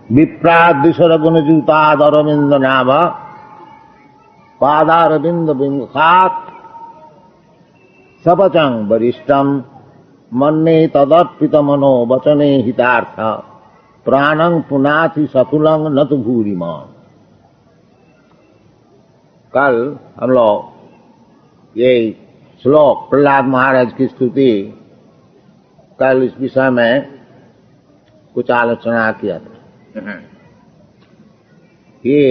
विप्रादिशर गुण जूताद अरविंद नाभ पादारविंद विमुखात सपचंग वरिष्ठम मन्ने तदर्पित मनो वचने हितार्थ प्राणं पुनाति सकुलं न तो भूरिमान। कल हम लोग ये श्लोक प्रहलाद महाराज की स्तुति कल इस विषय में कुछ आलोचना किया था। ये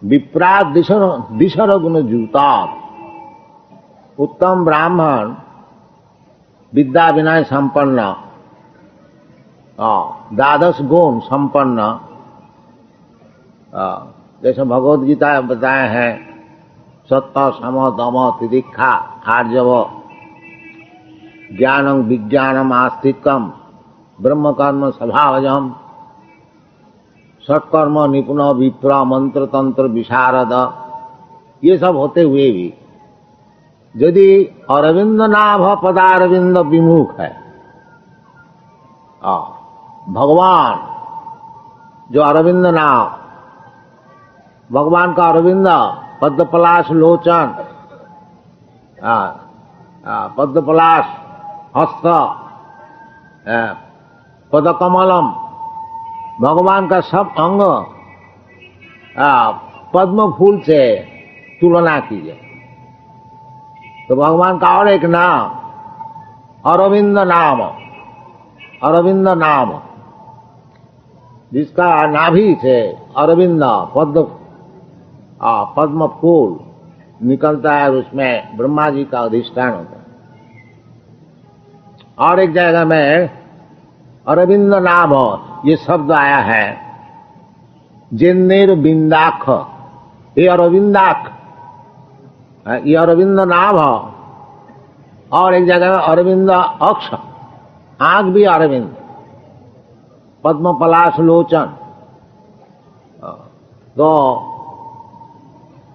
विप्रा दिशर गुण जूता उत्तम ब्राह्मण विद्या विनय संपन्न द्वादश गुण संपन्न, जैसे भगवद गीता बताए हैं सत्य सम दम तितिक्षा आर्जव ज्ञानम विज्ञानम आस्तिकम ब्रह्म कर्म स्वभावजम सत्कर्म निपुण विप्र मंत्र तंत्र विशारद, ये सब होते हुए भी यदि अरविंद नाभ पदारविंद विमुख है, भगवान जो अरविंद नाभ, भगवान का अरविंद पद्मपलाश लोचन, पद्मपलाश हस्त, पदकमलम, भगवान का सब अंग पद्म फूल से तुलना कीजिए तो भगवान का और एक नाम अरविंद नाम, अरविंद नाम, जिसका नाभि से अरविंद पद्म फूल निकलता है, उसमें ब्रह्मा जी का अधिष्ठान होता है। और एक जगह में अरविंद नाभ ये शब्द आया है, जिन्नेर बिंदाख, ये अरविंदाख, ये अरविंद नाभ। और एक जगह अरविंद अक्ष, आंख भी अरविंद, पद्म पलाश लोचन। तो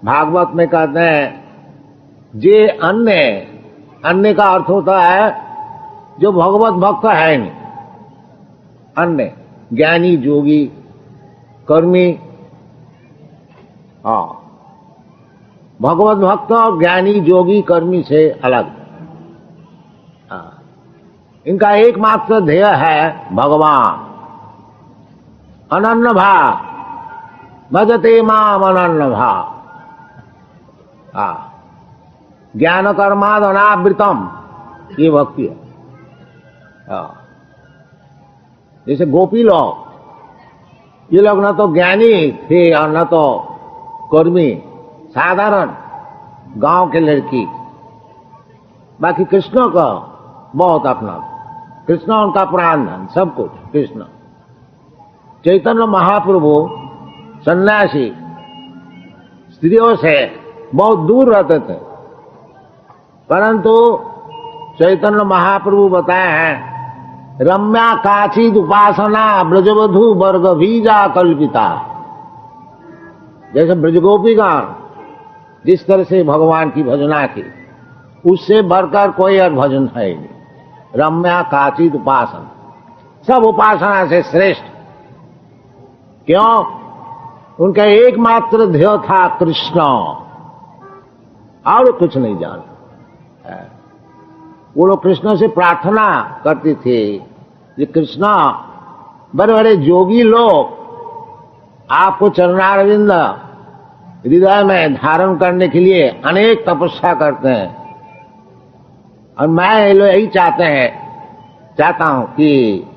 भागवत में कहते हैं जे अन्य, अन्य का अर्थ होता है जो भगवत भक्त है नहीं, अन्य ज्ञानी जोगी कर्मी। भगवत भक्त ज्ञानी जोगी कर्मी से अलग। इनका एकमात्र ध्येय है भगवान। अनन्य भाव भजते माम अनन्य भाव, ज्ञान कर्माद अनावृतम, ये भक्ति है। जैसे गोपी लोग, ये लोग न तो ज्ञानी थे और न तो कर्मी, साधारण गांव के लड़की। बाकी कृष्ण का बहुत अपना, कृष्ण उनका प्राण धन, सब कुछ कृष्ण। चैतन्य महाप्रभु सन्यासी स्त्रियों से बहुत दूर रहते थे, परंतु चैतन्य महाप्रभु बताए हैं रम्या काचिद उपासना ब्रजवधु वर्ग बीजा कल्पिता। जैसे ब्रजगोपीगण जिस तरह से भगवान की भजना की, उससे बढ़कर कोई और भजन है ही नहीं। रम्या काचिद उपासना, सब उपासना से श्रेष्ठ। क्यों? उनका एकमात्र ध्येय था कृष्ण, और कुछ नहीं जानते। वो लोग कृष्ण से प्रार्थना करते थे कि कृष्ण, बड़े बड़े जोगी लोग आपको चरणारविंद हृदय में धारण करने के लिए अनेक तपस्या करते हैं, और मैं यही चाहता हूं कि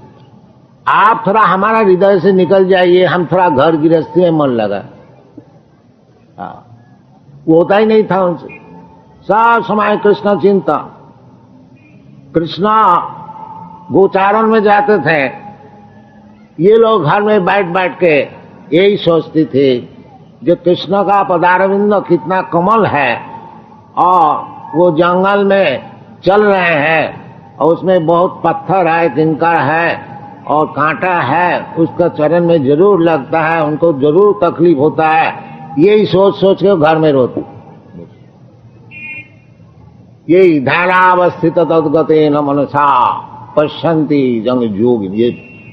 आप थोड़ा हमारा हृदय से निकल जाइए, हम थोड़ा घर गृहस्थी में मन लगा। वो होता ही नहीं था उनसे। सब समय कृष्ण चिंता, कृष्ण गोचारण में जाते थे। ये लोग घर में बैठ बैठ के यही सोचते थे जो कृष्ण का पदारविंद कितना कमल है, और वो जंगल में चल रहे हैं और उसमें बहुत पत्थर है, कंकड़ है और कांटा है, उसका चरण में जरूर लगता है, उनको जरूर तकलीफ होता है। यही सोच सोच के घर में रोते। ध्यानावस्थित तद्गते न मनसा पश्यन्ति जंग जोगिन, ये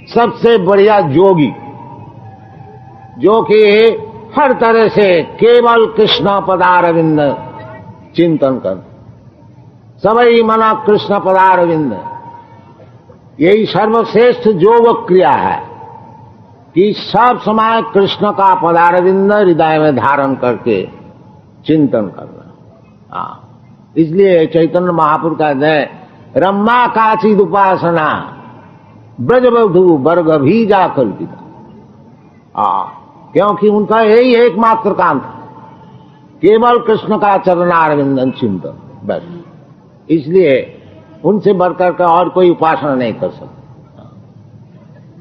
सबसे बढ़िया जोगी, जो कि हर तरह से केवल कृष्ण पदारविंद चिंतन कर, सबई मना कृष्ण पदारविंद, यही सर्वश्रेष्ठ योग क्रिया है कि सब समय कृष्ण का पदारविंद हृदय में धारण करके चिंतन करना। इसलिए चैतन्य महापुरुष कहते हैं रम्मा काचिद उपासना ब्रजबधु वर्ग भी जा कल्पिता। क्योंकि उनका यही एकमात्र काम था, केवल कृष्ण का चरणारविंदन चिंतन, बस। इसलिए उनसे बढ़कर के और कोई उपासना नहीं कर सकता।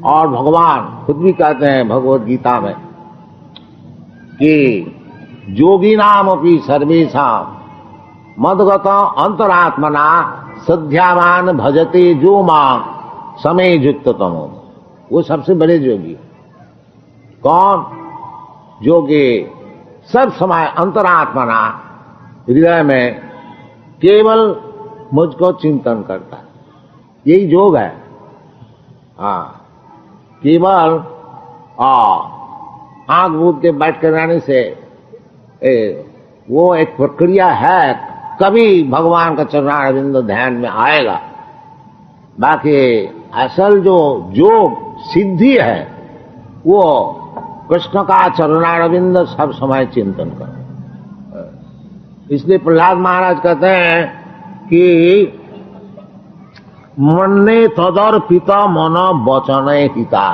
और भगवान खुद भी कहते हैं भगवत गीता में कि योगी नाम अपनी सर्वेशा मदगत अंतरात्मना सध्यावान भजते जो मां समय युक्त तमो। वो सबसे बड़े योगी कौन? योगी सब समय अंतरात्मना हृदय में केवल मुझको चिंतन करता है, यही योग है। केवल आंख बूंद के बैठ कर रहने से वो एक प्रक्रिया है, कभी भगवान का चरणारविंद ध्यान में आएगा। बाकी असल जो योग सिद्धि है वो कृष्ण का चरणारविंद सब समय चिंतन कर। इसलिए प्रहलाद महाराज कहते हैं कि मन्ने तदर्पित मन वचन हिता।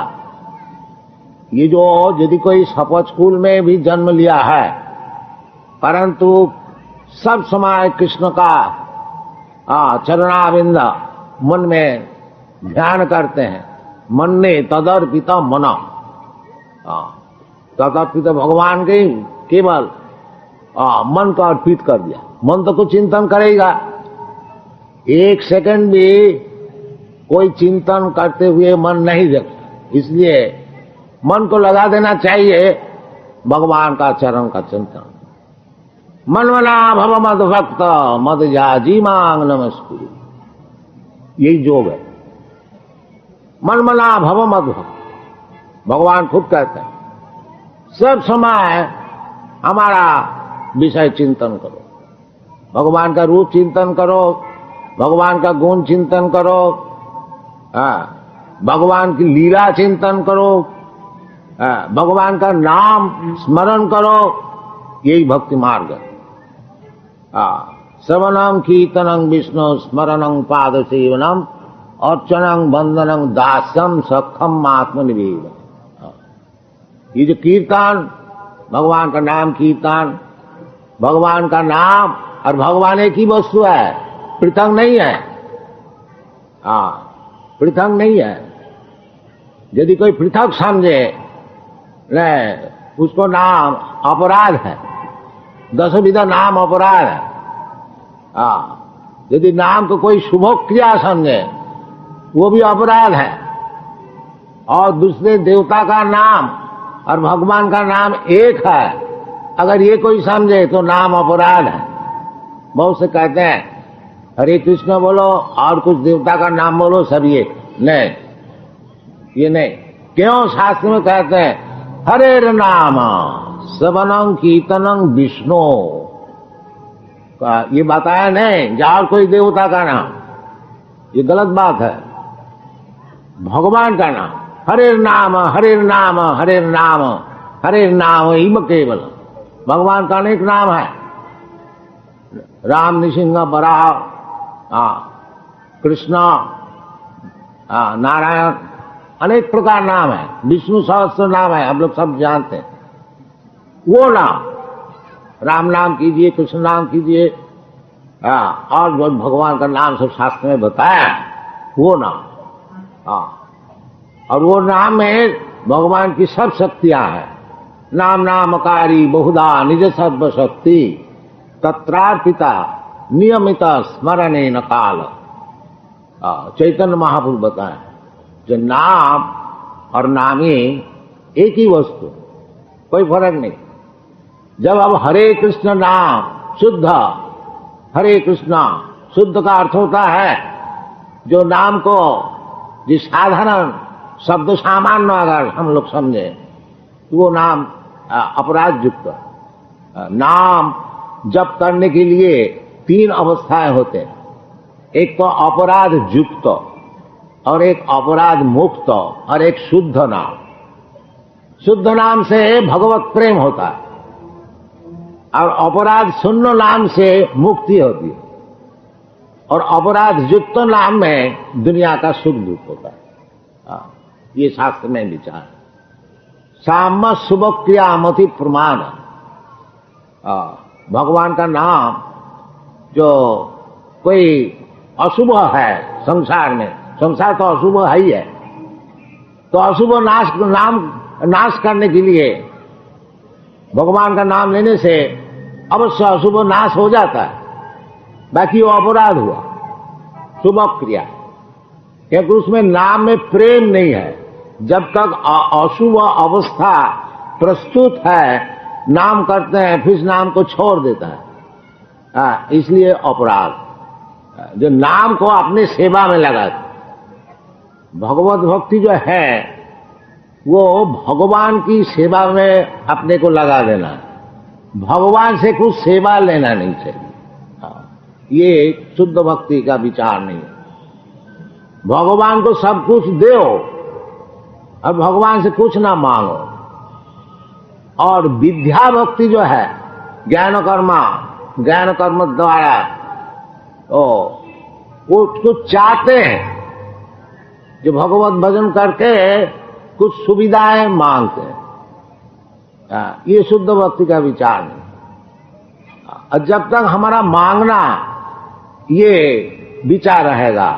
ये जो यदि कोई शपथ स्कूल में भी जन्म लिया है परंतु सब समय कृष्ण का चरणारविंद मन में ध्यान करते हैं, मन्ने तदर्पित मन, तदर्पित भगवान के केवल मन को अर्पित कर दिया। मन तो कुछ चिंतन करेगा, एक सेकंड भी कोई चिंतन करते हुए मन नहीं देखता। इसलिए मन को लगा देना चाहिए भगवान का चरण का चिंतन। मनमना भव मद भक्त मद जाजी मांग नमस्कुरु, यही योग है। मनमना भव मद भक्त, भगवान खुद कहते हैं सब समय हमारा विषय चिंतन करो, भगवान का रूप चिंतन करो, भगवान का गुण चिंतन करो, भगवान की लीला चिंतन करो, भगवान का नाम स्मरण करो, यही भक्ति मार्ग है। श्रवणं कीर्तनं विष्णु स्मरणं पाद सेवनम अर्चनं वंदनं दास्यम सखम आत्मनिवेदन। ये जो कीर्तन, भगवान का नाम कीर्तन, भगवान का नाम और भगवान एक ही वस्तु है, पृथक नहीं है। पृथक नहीं है। यदि कोई पृथक समझे उसको नाम अपराध है, 10 विधा नाम अपराध है। यदि नाम को कोई शुभ क्रिया समझे वो भी अपराध है। और दूसरे देवता का नाम और भगवान का नाम एक है, अगर ये कोई समझे तो नाम अपराध है। बहुत से कहते हैं हरे कृष्ण बोलो और कुछ देवता का नाम बोलो, सब ये नहीं, ये नहीं। क्यों? शास्त्र में कहते हैं हरे नाम श्रवणं कीर्तनं विष्णु, ये बताया नहीं जाओ कोई देवता का नाम, ये गलत बात है। भगवान का नाम हरे नाम हरे नाम हरे नाम हरे नाम ही केवल। भगवान का अनेक नाम है, राम नृसिंह बराह, कृष्ण, नारायण, अनेक प्रकार नाम है, विष्णु सहस्त्र नाम है, हम लोग सब जानते हैं। वो नाम राम नाम कीजिए, कृष्ण नाम कीजिए, और जो भगवान का नाम सब शास्त्र में बताया वो नाम। और वो नाम में भगवान की सब शक्तियां हैं। नाम नामकारी बहुधा निज सर्व शक्ति तत्रार्पिता नियमित स्मरणे न काल। चैतन्य महापुरुष बताए जो नाम और नामी एक ही वस्तु, कोई फर्क नहीं। जब अब हरे कृष्ण नाम शुद्ध, हरे कृष्ण शुद्ध का अर्थ होता है जो नाम को जिस साधारण शब्द सामान्य अगर हम लोग समझे तो वो नाम अपराध युक्त। नाम जप करने के लिए 3 अवस्थाएं होते हैं। एक तो अपराध युक्त, और एक अपराध मुक्त, और एक शुद्ध नाम। शुद्ध नाम से भगवत प्रेम होता है, और अपराध शून्य नाम से मुक्ति होती है, और अपराध युक्त नाम में दुनिया का सुख दुख होता है। ये शास्त्र में विचार। साम शुभ क्रियामति प्रमाण। भगवान का नाम जो कोई अशुभ है संसार में, संसार तो अशुभ है ही है, तो अशुभ नाश करने के लिए भगवान का नाम लेने से अवश्य अशुभ नाश हो जाता है। बाकी वो अपराध हुआ, शुभ क्रिया, क्योंकि उसमें नाम में प्रेम नहीं है। जब तक अशुभ अवस्था प्रस्तुत है, नाम करते हैं, फिर नाम को छोड़ देता है। इसलिए अपराध। जो नाम को अपने सेवा में लगाते, भगवत भक्ति जो है वो भगवान की सेवा में अपने को लगा देना है, भगवान से कुछ सेवा लेना नहीं चाहिए। ये शुद्ध भक्ति का विचार नहीं है। भगवान को सब कुछ दो और भगवान से कुछ ना मांगो। और विद्या भक्ति जो है, ज्ञान कर्म द्वारा वो कुछ चाहते हैं, जो भगवत भजन करके कुछ सुविधाएं मांगते हैं। ये शुद्ध भक्ति का विचार नहीं। और जब तक हमारा मांगना ये विचार रहेगा,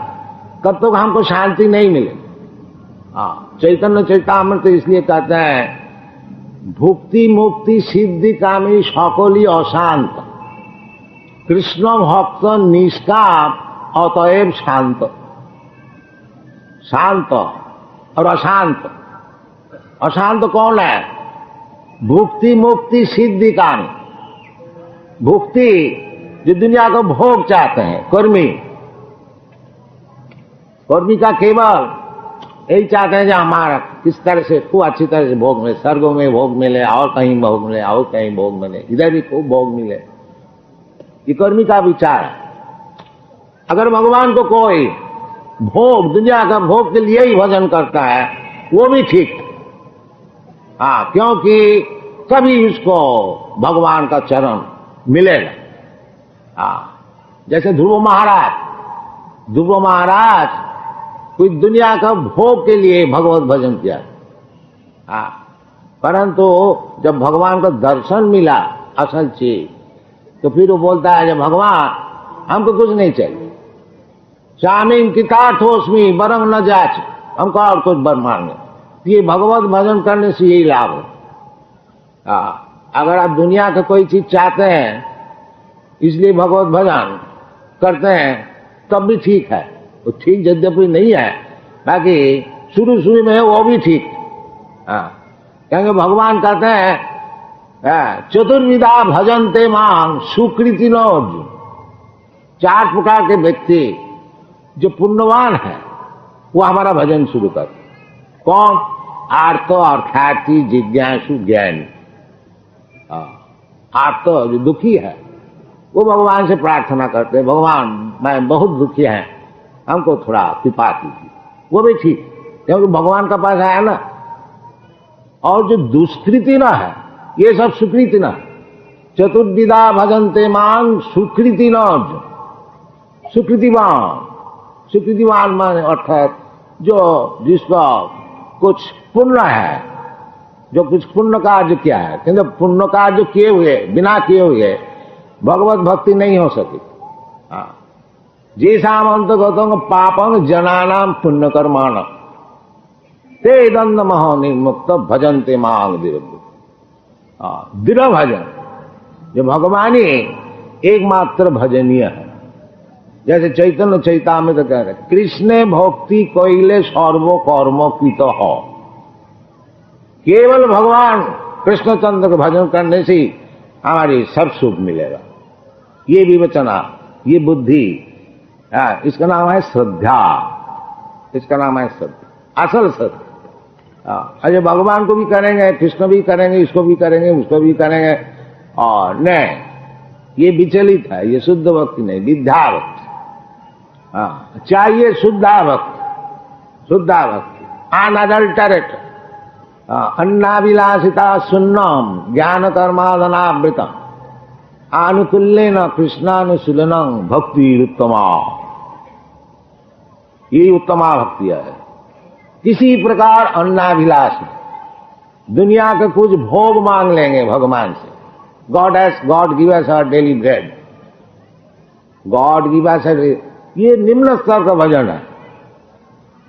तब तक हमको शांति नहीं मिलेगी। चैतन्य चैतामृत तो इसलिए कहते हैं, भुक्ति मुक्ति सिद्धि कामी सकली अशांत, कृष्ण भक्त निष्काम अतएव शांत। शांत और अशांत। अशांत कौन है? भुक्ति मुक्ति सिद्धि कामी। भुक्ति जो दुनिया को भोग चाहते हैं, कर्मी का केवल यही चाहते हैं जो हमारा किस तरह से खूब अच्छी तरह से भोग मिले, स्वर्गों में भोग मिले, और कहीं भोग मिले, और कहीं भोग मिले, इधर भी खूब भोग मिले। ये कर्मी का विचार है। अगर भगवान को कोई भोग, दुनिया का भोग के लिए ही भजन करता है, वो भी ठीक। क्योंकि कभी उसको भगवान का चरण मिलेगा। जैसे ध्रुव महाराज कोई दुनिया का भोग के लिए भगवत भजन किया, परंतु जब भगवान का दर्शन मिला असल चीज, तो फिर वो बोलता है, जब भगवान हमको कुछ नहीं चाहिए, स्वामी कितार्थोस्मी बरंग न जाच, हमको और कुछ बर मांगे। ये भगवत भजन करने से यही लाभ है। अगर आप दुनिया का कोई चीज चाहते हैं इसलिए भगवत भजन करते हैं, तब भी ठीक है। वो ठीक यद्यपि नहीं है, बाकी शुरू में वो भी ठीक। क्योंकि भगवान कहते हैं, चतुर्विधा भजनते मां सुकृति नो। 4 प्रकार के व्यक्ति जो पुण्यवान है वो हमारा भजन शुरू कर। कौन? आर्त, अर्थार्थी, जिज्ञासु, ज्ञानी। आर्त जो दुखी है वो भगवान से प्रार्थना करते हैं, भगवान मैं बहुत दुखी है, हमको थोड़ा कृपा कीजिए। वो भी ठीक, क्योंकि भगवान का पास आया ना। और जो दुष्कृति ना है, ये सब सुकृति ना। चतुर्विधा भजनते मान सुकृति न। सुकृतिवान माने अर्थात जिसका कुछ पुण्य है, जो कुछ पुण्य कार्य किया है। क्योंकि पुण्य कार्य किए हुए, बिना किए हुए भगवत भक्ति नहीं हो सकी। जैसा अंतगतों पापं जनानाम पुण्य कर्माण ते दंड महो निर्मुक्त भजनते मांग दृढ़ भजन जो भगवानी एकमात्र भजनीय है। जैसे चैतन्य चैतामृत तो कह रहे, कृष्ण भक्ति कोइले सर्व कर्म कृत हो। केवल भगवान कृष्णचंद्र को भजन करने से हमारी सब सुख मिलेगा। ये विवेचना, ये बुद्धि, इसका नाम है श्रद्धा। इसका नाम है श्रद्धा, असल श्रद्धा। अरे भगवान को भी करेंगे, कृष्ण भी करेंगे, इसको भी करेंगे, उसको भी करेंगे, और नहीं, ये विचलित है, ये शुद्ध भक्ति नहीं, विद्या भक्ति। चाहिए शुद्धा भक्ति, शुद्धा भक्ति, अनअडल्टरेट, अन्नाभिलाषिता सुन्नम ज्ञान कर्मादनावृतम आनुकूल्येन कृष्णानुशीलनं भक्ति उत्तमा। ये उत्तमा भक्ति है। किसी प्रकार अन्नाभिलाष, दुनिया के कुछ भोग मांग लेंगे भगवान से, God give us our daily bread, God give us, ये निम्न स्तर का भजन है।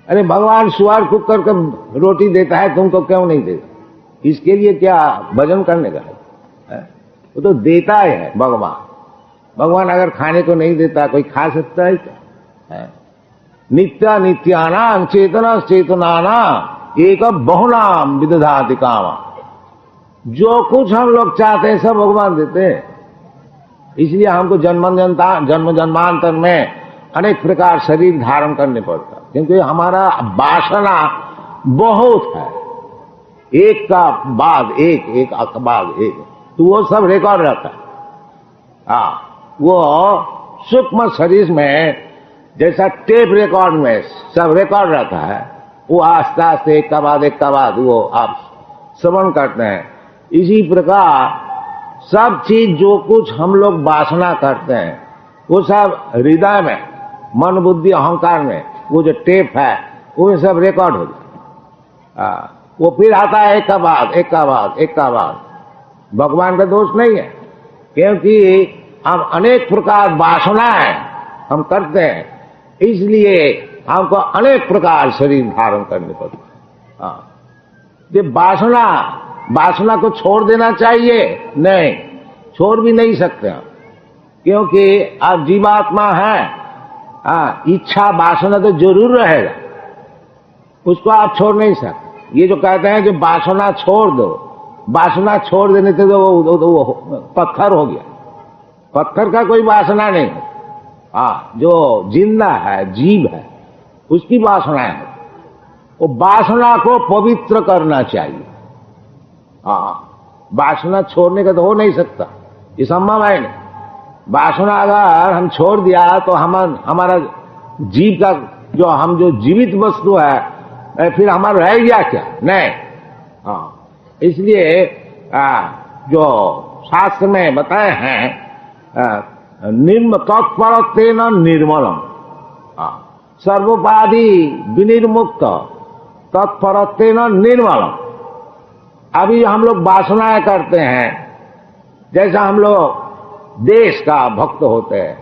अरे भगवान सुअर कुक करके रोटी देता है, तुमको क्यों नहीं देता? इसके लिए क्या भजन करने का है? वो तो देता है भगवान। भगवान अगर खाने को नहीं देता, कोई खा सकता है क्या? नित्या नित्यानां चेतना चेतनाना एक बहुनाम विदधाति कामा। जो कुछ हम लोग चाहते हैं सब भगवान देते हैं। इसलिए हमको जन्म जन्मांतर में अनेक प्रकार शरीर धारण करने पड़ता, क्योंकि हमारा वासना बहुत है, एक का बाद एक, एक का बाद एक, तो वो सब रिकॉर्ड रहता है। वो सूक्ष्म शरीर में जैसा टेप रिकॉर्ड में सब रिकॉर्ड रहता है, वो आस्ते आस्ते एक का बाद वो आप श्रवण करते हैं। इसी प्रकार सब चीज जो कुछ हम लोग वासना करते हैं, वो सब हृदय में, मन बुद्धि अहंकार में, वो जो टेप है वो सब रिकॉर्ड हो जाता है। वो फिर आता है एक का बाद एक का बाद एक का बाद। भगवान का दोष नहीं है, क्योंकि हम अनेक प्रकार वासनाएं हम करते हैं, इसलिए हमको अनेक प्रकार शरीर धारण करने पड़ता है। ये वासना को छोड़ देना चाहिए? नहीं, छोड़ भी नहीं सकते हम, क्योंकि आप जीवात्मा हैं। इच्छा वासना तो जरूर रहेगा, उसको आप छोड़ नहीं सकते। ये जो कहते हैं कि वासना छोड़ दो, वासना छोड़ देने से तो वो पत्थर हो गया। पत्थर का कोई वासना नहीं है। जो जिंदा है, जीव है, उसकी वासना है। वो वासना को पवित्र करना चाहिए। वासना छोड़ने का तो हो नहीं सकता, ये संभव है नहीं। वासना अगर हम छोड़ दिया तो हमारा जीव का जो जीवित वस्तु है, फिर हमारा रह गया क्या? नहीं। इसलिए जो शास्त्र में बताए हैं, तत्परत्वेन निर्मलम, सर्वोपाधि विनिर्मुक्त तत्परत्वेन निर्मलम। अभी हम लोग वासनाएं करते हैं, जैसा हम लोग देश का भक्त होते हैं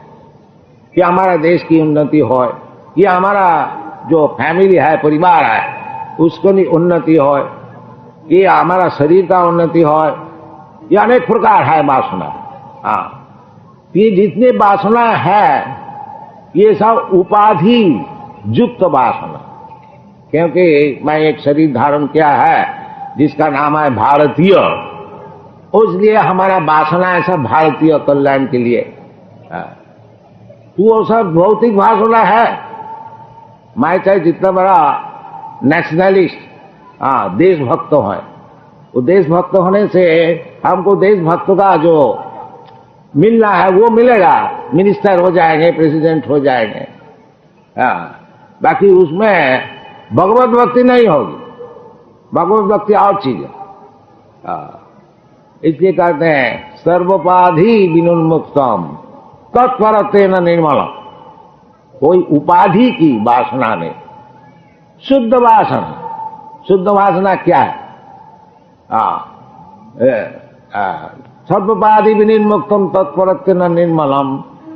कि हमारा देश की उन्नति हो, या हमारा जो फैमिली है, परिवार है, उसको उन्नति हो, ये हमारा शरीर का उन्नति हो, ये अनेक प्रकार है वासना। ये जितने वासना है ये सब उपाधि युक्त वासना, क्योंकि मैं एक शरीर धारण किया है जिसका नाम है भारतीय, इसलिए हमारा वासना है सब भारतीय कल्याण के लिए। तो वो सब भौतिक वासना है। मैं चाहे जितना बड़ा नेशनलिस्ट देशभक्त है, वो देशभक्त होने से हमको देशभक्त का जो मिलना है वो मिलेगा, मिनिस्टर हो जाएंगे, प्रेसिडेंट हो जाएंगे। बाकी उसमें भगवत भक्ति नहीं होगी। भगवत भक्ति और चीज है। इसलिए कहते हैं सर्वोपाधि विनुन्मुक्तम तत्परत्वेन निर्मलम। कोई उपाधि की वासना नहीं, शुद्ध वासना। शुद्ध वासना क्या है? सर्वोपाधि विनिर्मुक्तम तत्परत्वेन निर्मलम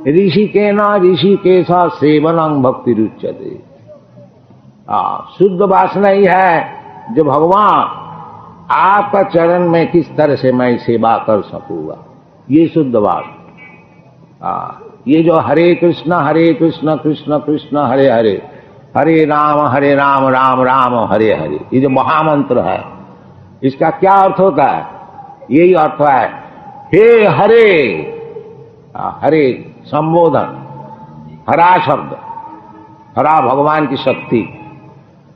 ऋषिकेन ऋषिकेश सेवनं भक्ति रुच्यते। शुद्ध वासना ही है जो भगवान आपका चरण में किस तरह से मैं सेवा कर सकूंगा, ये शुद्ध वासना। ये जो हरे कृष्ण कृष्ण कृष्ण हरे हरे, हरे राम राम राम हरे हरे, ये जो महामंत्र है, इसका क्या अर्थ होता है? यही अर्थ है हे हरे। हरे संबोधन, हरा शब्द, हरा भगवान की शक्ति,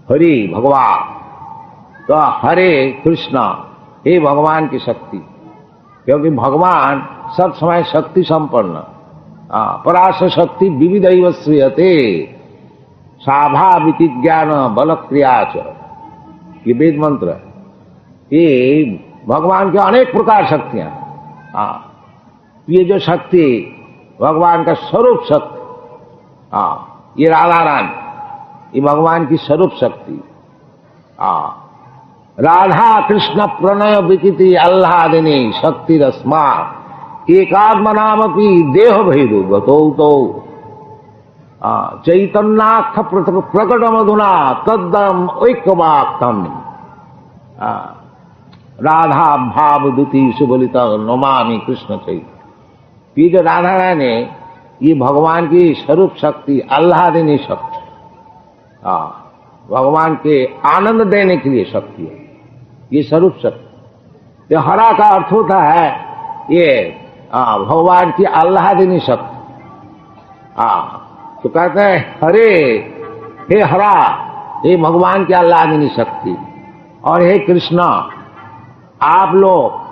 हरि भगवान, तो हरे कृष्णा, हे भगवान की शक्ति, क्योंकि भगवान सब समय शक्ति संपन्न, पराश शक्ति विविधैव श्रूयते साभा विज्ञान बल क्रियाच, ये वेद मंत्र है। ये भगवान के अनेक प्रकार शक्तियां, ये जो शक्ति भगवान का स्वरूप शक्ति, ये राधा रानी, ये भगवान की स्वरूप शक्ति। राधा कृष्ण प्रणय विकिति आह्लादिनी शक्ति रस्मा एकात्म नाम की देह भैरु गतो तो चैतन्याख प्रकट मधुना तद्दम ऐक्यवाक्तम राधा भाव द्वितीय सुबलित नमामि कृष्ण चैतन्य। ये जो राधा रानी, ये भगवान की स्वरूप शक्ति, आह्लादिनी शक्ति, भगवान के आनंद देने के लिए शक्ति है, ये स्वरूप शक्ति। ये हरा का अर्थ होता है ये भगवान की आह्लादिनी शक्ति। तो कहते हैं हरे, हे हरा, हे भगवान की आह्लादिनी शक्ति, और हे कृष्णा, आप लोग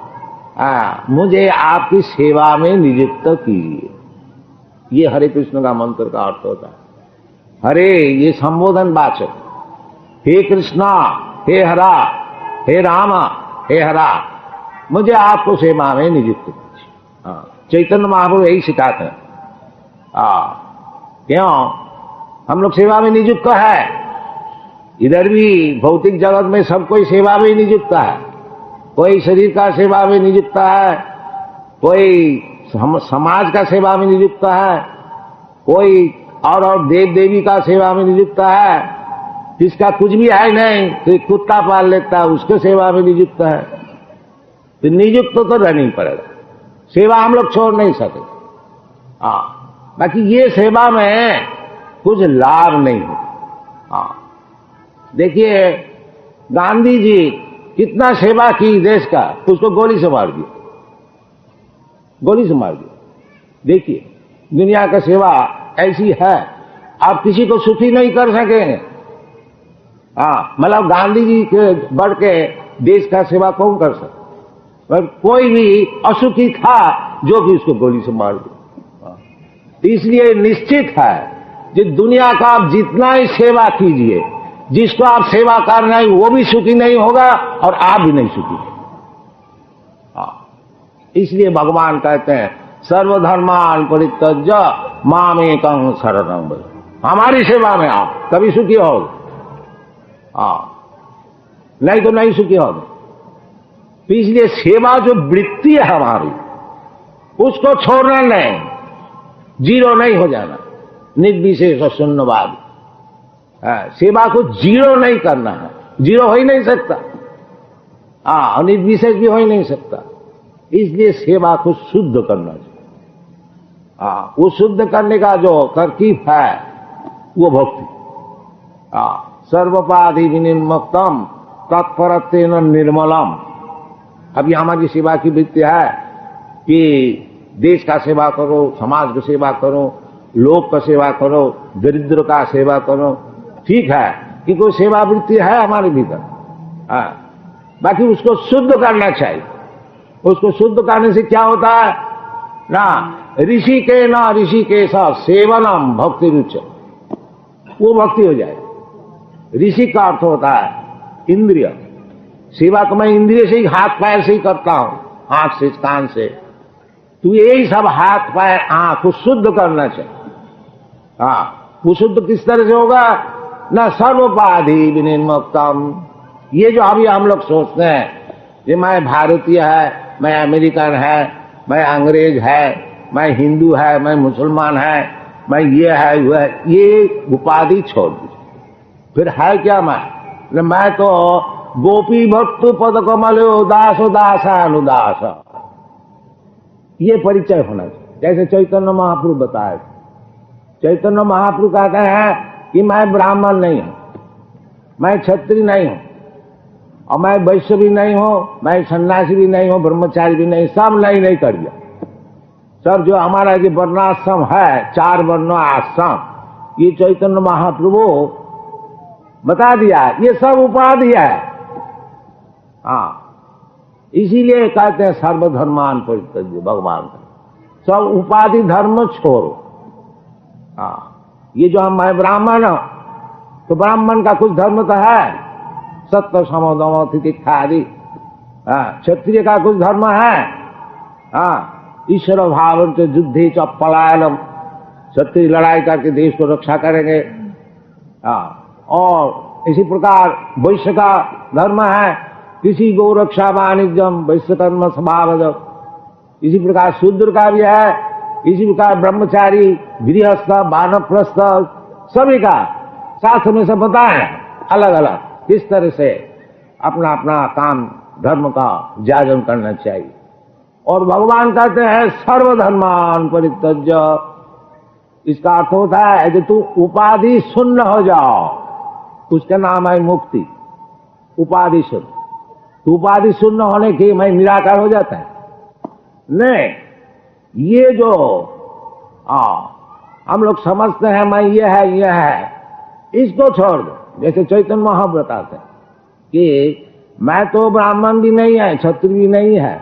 मुझे आपकी सेवा में नियुक्त कीजिए। ये हरे कृष्ण का मंत्र का अर्थ होता है। हरे ये संबोधन वाचक, हे कृष्णा, हे हरा, हे रामा, हे हरा, मुझे आपको सेवा में नियुक्त कीजिए। चैतन्य महाप्रभु यही सिखाते हैं। क्यों हम लोग सेवा में नियुक्त है? इधर भी भौतिक जगत में सब कोई सेवा में नियुक्त है। कोई शरीर का सेवा में नियुक्त है, कोई समाज का सेवा में नियुक्त है, कोई और देव देवी का सेवा में नियुक्त है। जिसका कुछ भी है नहीं, तो कुत्ता पाल लेता है, उसके सेवा में नियुक्त है। तो नियुक्त तो रहनी पड़ेगा, सेवा हम लोग छोड़ नहीं सकते। बाकी ये सेवा में कुछ लाभ नहीं होता। देखिए गांधी जी कितना सेवा की देश का, उसको गोली से मार दिया, गोली से मार दिया। देखिए दुनिया का सेवा ऐसी है, आप किसी को सुखी नहीं कर सकेंगे। मतलब गांधी जी के बढ़ के देश का सेवा कौन कर सकता? पर कोई भी असुखी था जो कि उसको गोली से मार दिया। इसलिए निश्चित है कि दुनिया का आप जितना ही सेवा कीजिए, जिसको आप सेवा कर रहे हैं वो भी सुखी नहीं होगा और आप भी नहीं सुखी। इसलिए भगवान कहते हैं सर्वधर्मान परित्यज्य मामेकं शरणं व्रज, हमारी सेवा में आप कभी सुखी होगे, नहीं तो नहीं सुखी होगे। तो इसलिए सेवा जो वृत्ति है हमारी, उसको छोड़ना नहीं, जीरो नहीं हो जाना। निर्विशेष शून्यवाद, सेवा को जीरो नहीं करना है, जीरो हो ही नहीं सकता, और निर्विशेष भी हो ही नहीं सकता। इसलिए सेवा को शुद्ध करना चाहिए। वो शुद्ध करने का जो तरकीब है वो भक्ति। सर्वपाधि विनिर्मुक्तम तत्परत्वेन निर्मलम। अभी हमारी सेवा की वृत्ति है कि देश का सेवा करो, समाज की सेवा करो, लोक का सेवा करो, दरिद्र का सेवा करो। ठीक है कि कोई सेवा वृत्ति है हमारे भीतर, बाकी उसको शुद्ध करना चाहिए। उसको शुद्ध करने से क्या होता है ना, ऋषि के ना ऋषि के साथ सेवनम भक्ति रुच, वो भक्ति हो जाए। ऋषि का अर्थ होता है इंद्रिय सेवा, तो मैं इंद्रिय से ही, हाथ पैर से ही करता हूं, आंख से, कान से। तो यही सब हाथ पैर आंख को शुद्ध करना चाहिए। वो शुद्ध किस तरह से होगा ना, सर्वोपाधि विनिर्मुक्तम। ये जो अभी हम लोग सोचते हैं कि मैं भारतीय है, मैं अमेरिकन है, मैं अंग्रेज है, मैं हिंदू है, मैं मुसलमान है, मैं ये है वो है, ये उपाधि छोड़ दीजिए। फिर है क्या मैं तो गोपी भट्टु पद कमलो दासो दासानुदास, ये परिचय होना चाहिए। जैसे चैतन्य महाप्रभु बताए, चैतन्य महाप्रभु कहते हैं कि मैं ब्राह्मण नहीं हूं, मैं क्षत्रिय नहीं हूं, और मैं वैश्य भी नहीं हूं, मैं सन्यासी भी नहीं हूं, ब्रह्मचारी भी नहीं, सब नहीं कर दिया। सब जो हमारा जो वर्णाश्रम है, 4 वर्ण आश्रम, ये चैतन्य महाप्रभु बता दिया, ये सब उपाधि है। हाँ, इसीलिए कहते हैं सर्वधर्मान परित्यज्य, भगवान का सब उपाधि धर्म छोड़ो। हाँ, ये जो हम मैं ब्राह्मण हूं, तो ब्राह्मण का कुछ धर्म तो है, सत्य समोदम तितिक्षा आदि। क्षत्रिय का कुछ धर्म है, ईश्वर भाव युद्धे च पलायनम, क्षत्रिय लड़ाई करके देश को रक्षा करेंगे। और इसी प्रकार वैश्य का धर्म है, किसी गौ रक्षा वाणिज्यम वैश्यकर्म स्वभाव। इसी प्रकार शूद्र का भी है, इसी प्रकार ब्रह्मचारी, गृहस्थ, वानप्रस्थ, सभी का शास्त्र में से बताया अलग अलग किस तरह से अपना अपना काम धर्म का जागरण करना चाहिए। और भगवान कहते हैं सर्वधर्मान परित्यज्य, इसका अर्थ होता है कि तू उपाधि शून्य हो जाओ, उसका नाम है मुक्ति। उपाधि शून्य, तो उपाधि शून्य होने की मैं निराकार हो जाता है नहीं। ये जो हम लोग समझते हैं मैं ये है, इसको छोड़ दो। जैसे चैतन्य महाप्रभु बताते हैं कि मैं तो ब्राह्मण भी नहीं है, क्षत्रिय भी नहीं है,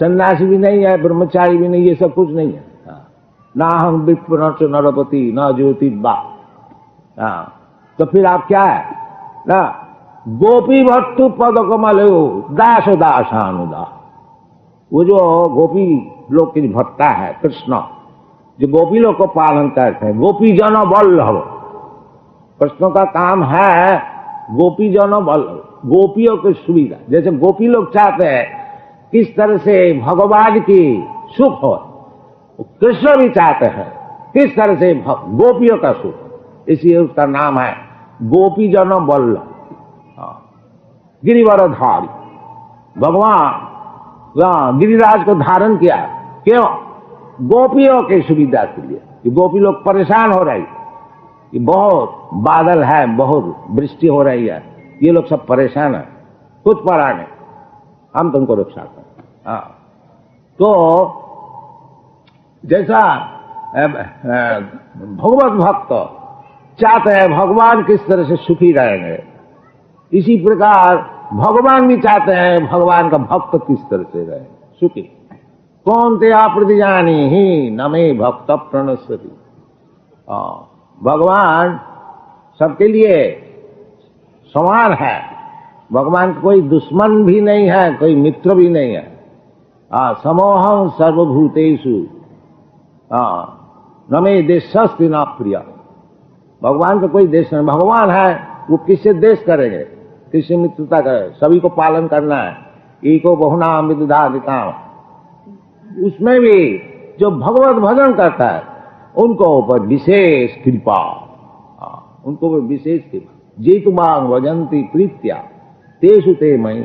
सन्यासी भी नहीं है, ब्रह्मचारी भी नहीं, ये सब कुछ नहीं है। ना हम विप्र न नरपति न ज्योतिर्वा। तो फिर आप क्या है ना, गोपी भट्टु पद कमल दास दासानुदा। वो जो गोपी लोग की भट्टा है कृष्ण, जो गोपी लोग को पालन करते हैं, गोपी जन वल्लभ। कृष्ण का काम है गोपी जन वल्लभ, गोपियों की सुविधा। जैसे गोपी लोग चाहते हैं किस तरह से भगवान की सुख हो, कृष्ण भी चाहते हैं किस तरह से गोपियों का सुख। इसलिए उसका नाम है गोपी जन वल्लभ, गिरिवरधारी। भगवान गिरिराज को धारण किया, क्यों? गोपियों की सुविधा के लिए। कि गोपी लोग परेशान हो रही, कि बहुत बादल है, बहुत वृष्टि हो रही है, ये लोग सब परेशान है, कुछ पड़ा नहीं, हम तुमको रक्षा करें। तो जैसा भगवत भक्त चाहते हैं भगवान किस तरह से सुखी रहेंगे, इसी प्रकार भगवान भी चाहते हैं भगवान का भक्त किस तरह से रहे सुखी। कौन ते प्रतिजानी ही नमे भक्त प्रणश्यति। भगवान सबके लिए समान है, भगवान का कोई दुश्मन भी नहीं है, कोई मित्र भी नहीं है। समोहं सर्वभूतेषु नमे देशस्ति न प्रिय। भगवान का कोई देश नहीं, भगवान है वो किससे देश करेंगे, किससे मित्रता करें, सभी को पालन करना है। एको बहुनाम विदुधाधिकाम, उसमें भी जो भगवत भजन करता है उनको ऊपर विशेष कृपा, उनको विशेष कृपा। जीतु मांग भजंती प्रीत्या तेषु ते मई,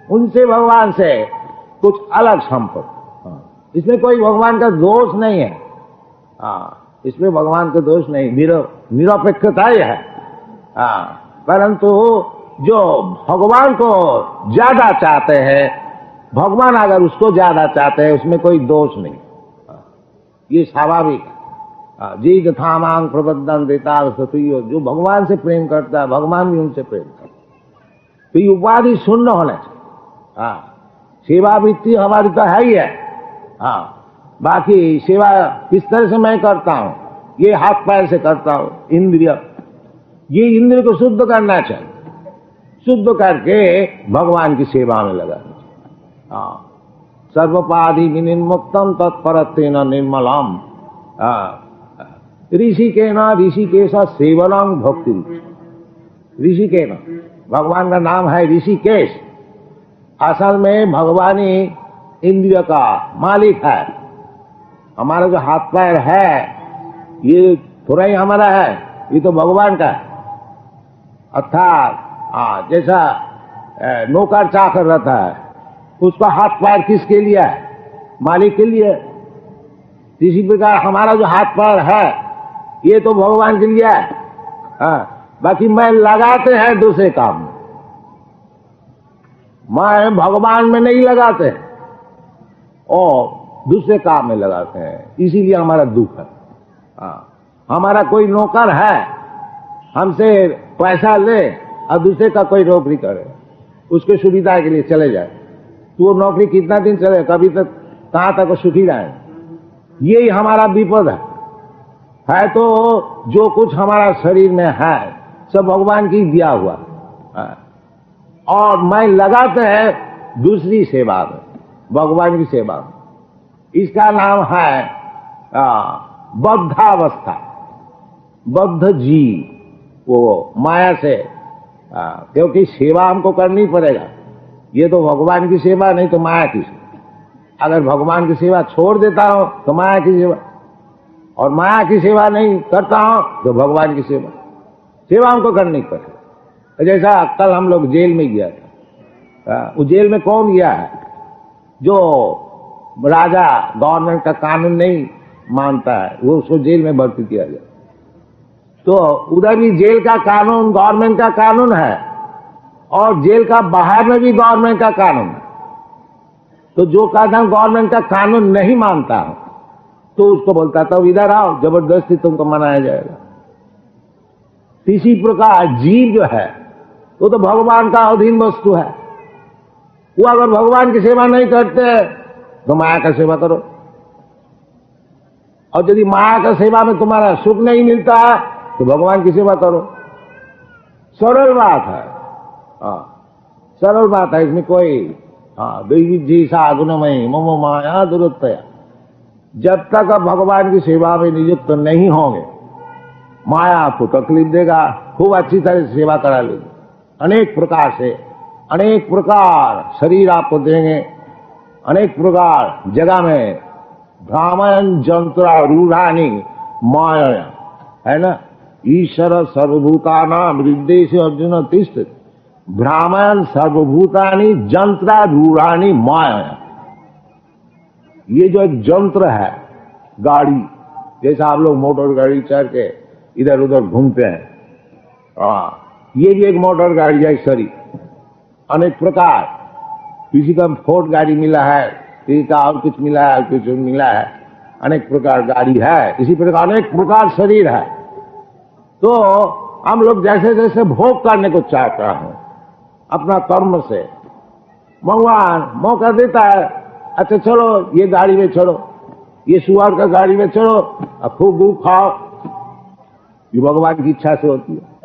उनसे भगवान से कुछ अलग संपर्क। इसमें कोई भगवान का दोष नहीं है, इसमें भगवान का दोष नहीं, निरपेक्षता ही है। परंतु जो भगवान को ज्यादा चाहते हैं, भगवान अगर उसको ज्यादा चाहते हैं, उसमें कोई दोष नहीं, ये स्वाभाविक है। जी तथा मांग प्रबद्धन देता सतुयो, जो भगवान से प्रेम करता है भगवान भी उनसे प्रेम करता है। तो ये उपाधि शून्य होना चाहिए। सेवा वृत्ति हमारी तो है ही है। बाकी सेवा किस तरह से मैं करता हूं, ये हाथ पैर से करता हूं, इंद्रिय, ये इंद्रिय को शुद्ध करना चाहिए, शुद्ध करके भगवान की सेवा में लगाना चाहिए। सर्वपाधि विनिर्मुक्तम तत्परत्वेन निर्मलम ऋषिकेश सेवनम भक्ति। ऋषिकेन, भगवान का नाम है ऋषिकेश। असल में भगवान ही इंद्रिय का मालिक है। हमारा जो हाथ पैर है ये थोड़ा ही हमारा है, ये तो भगवान का है। अर्थात जैसा नौकर चाकर रहता है, उसका हाथ पैर किसके लिए है? मालिक के लिए। इसी प्रकार हमारा जो हाथ पैर है ये तो भगवान के लिए है। बाकी मैं लगाते हैं दूसरे काम में, मैं भगवान में नहीं लगाते और दूसरे काम में लगाते हैं, इसीलिए हमारा दुख है। हमारा कोई नौकर है, हमसे पैसा ले और दूसरे का कोई नौकरी करे, उसके सुविधा के लिए चले जाए, तो वो नौकरी कितना दिन चले, कभी तक कहां तक वो सुखी रहे। यही हमारा विपद है। तो जो कुछ हमारा शरीर में है सब भगवान की दिया हुआ है, और मैं लगाते हैं दूसरी सेवा में, भगवान की सेवा में। इसका नाम है बद्धावस्था। बद्ध जीव वो माया से, क्योंकि सेवा हमको करनी पड़ेगा। ये तो भगवान की सेवा, नहीं तो माया की सेवा। अगर भगवान की सेवा छोड़ देता हूं तो माया की सेवा, और माया की सेवा नहीं करता हूं तो भगवान की सेवा। सेवा हमको करनी पड़ेगी। जैसा कल हम लोग जेल में गया था, वो जेल में कौन गया है? जो राजा गवर्नमेंट का कानून नहीं मानता है, वो उसको जेल में भर्ती किया गया। तो उधर भी जेल का कानून गवर्नमेंट का कानून है, और जेल का बाहर में भी गवर्नमेंट का कानून है। तो जो कानून गवर्नमेंट का कानून नहीं मानता है, तो उसको बोलता था इधर आओ, जबरदस्ती तुमको मनाया जाएगा। इसी प्रकार जीव जो है वो तो भगवान का अधीन वस्तु है। वो अगर भगवान की सेवा नहीं करते तो माया का सेवा करो, और यदि माया का सेवा में तुम्हारा सुख नहीं मिलता है तो भगवान की सेवा करो। सरल बात है, सरल बात है, इसमें कोई देवी सागुणमयी ममो माया दुरुत्तया। जब तक आप भगवान की सेवा में नियुक्त नहीं होंगे, माया आपको तकलीफ देगा, खूब अच्छी तरह से सेवा करा लेगी, अनेक प्रकार से, अनेक प्रकार शरीर आपको देंगे, अनेक प्रकार जगह में भ्रामयन जंत्रारूढ़ानि माया, है ना। ईश्वर सर्वभूतानां हृदयेषु अर्जुन तिष्ठति, भ्रामयन सर्वभूतानि जंत्रारूढ़ानि माया। ये जो एक जंत्र है, गाड़ी, जैसा आप लोग मोटर गाड़ी चढ़ के इधर उधर घूमते हैं, ये भी एक मोटर गाड़ी है शरीर, अनेक प्रकार। किसी का फोर्ड गाड़ी मिला है, किसी का और कुछ मिला है, कुछ मिला है, अनेक प्रकार गाड़ी है। इसी प्रकार अनेक प्रकार शरीर है। तो हम लोग जैसे जैसे भोग करने को चाहते हैं अपना कर्म से, भगवान मौका देता है, अच्छा चलो ये गाड़ी में चढ़ो, ये सुअर का गाड़ी में चढ़ो, खूब खूब खाओ। ये भगवान की इच्छा से होती है।